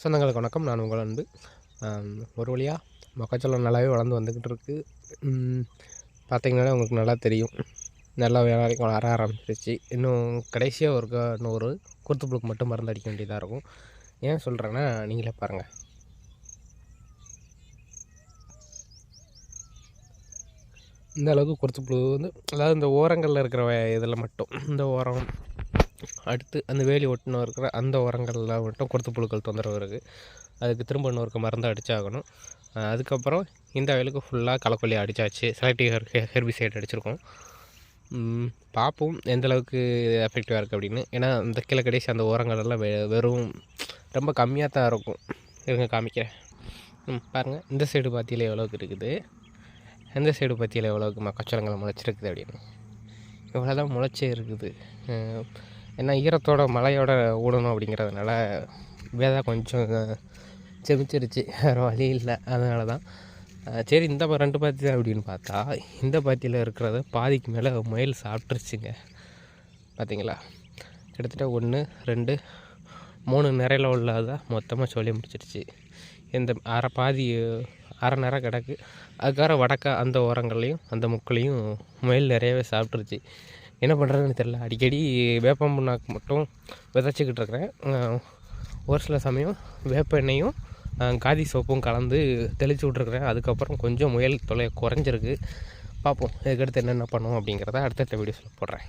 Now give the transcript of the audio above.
சொந்தங்களுக்கு வணக்கம். நான் உங்கள் அன்பு. ஒரு வழியாக மக்காச்சோளம் நல்லாவே வளர்ந்து வந்துக்கிட்டு இருக்குது. பார்த்திங்கனாலே உங்களுக்கு நல்லா தெரியும். நல்லா வரைக்கும் வர ஆரம்பிச்சிருச்சு. இன்னும் கடைசியாக இன்னொரு குருத்துப்புழுக்கு மட்டும் மருந்து அடிக்க வேண்டியதாக இருக்கும். ஏன் சொல்கிறேன்னா நீங்களே பாருங்கள். இந்த அளவுக்கு குருத்துப்புழு அதாவது இந்த ஓரங்களில் இருக்கிற இதில் மட்டும் இந்த ஓரம் அடுத்து அந்த வேலி ஒட்டின இருக்கிற அந்த ஓரங்களில் மட்டும் குருத்துப்புழுக்கள் தொந்தரவு இருக்குது. அதுக்கு திரும்ப இன்னொரு மருந்து அடித்தாகணும். அதுக்கப்புறம் இந்த வயலுக்கு ஃபுல்லாக களைக்கொல்லி அடித்தாச்சு. Selective herbicide அடிச்சிருக்கோம். பார்ப்போம் எந்தளவுக்கு எஃபெக்டிவாக இருக்குது அப்படின்னு. ஏன்னா இந்த கீழே கடைசி அந்த ஓரங்களெல்லாம் வெறும் ரொம்ப கம்மியாக தான் இருக்கும். இருங்க காமிக்கிறேன். பாருங்கள், இந்த சைடு பாத்தியில் எவ்வளோக்கு இருக்குது, எந்த சைடு பாத்தியில் எவ்வளோக்கு மக்காச்சோளங்கள் முளைச்சிருக்குது அப்படின்னு. இவ்வளோ தான் முளைச்சே இருக்குது. ஏன்னா ஈரத்தோட மழையோட ஓடணும் அப்படிங்கிறதுனால விதை கொஞ்சம் செமிச்சிருச்சு, வேறு வழி இல்லை. அதனால தான் சரி இந்த 2 பாத்தி தான் அப்படின்னு பார்த்தா இந்த பாத்தியில் இருக்கிறத பாதிக்கு மேலே முயல் சாப்பிட்ருச்சுங்க. பார்த்தீங்களா, கிட்டத்தட்ட 1 2 3 நிறையில் உள்ளதை மொத்தமாக சொல்லி முடிச்சிருச்சு. இந்த அரை நிறை கிடக்கு. அதுக்காக வடக்க அந்த ஓரங்கள்லையும் அந்த முக்களையும் முயல் நிறையவே சாப்பிட்ருச்சு. என்ன பண்ணுறதுன்னு தெரில. அடிக்கடி வேப்பம் புண்ணாக்கு மட்டும் விதைச்சிக்கிட்டு இருக்கிறேன். ஒரு சில சமயம் வேப்ப எண்ணெயும் காதி சோப்பும் கலந்து தெளித்து விட்ருக்குறேன். அதுக்கப்புறம் கொஞ்சம் முயல் தொலை குறைஞ்சிருக்கு. பார்ப்போம் இதுக்கடுத்து என்னென்ன பண்ணுவோம் அப்படிங்கிறத அடுத்தடுத்த வீடியோஸில் போடுறேன்.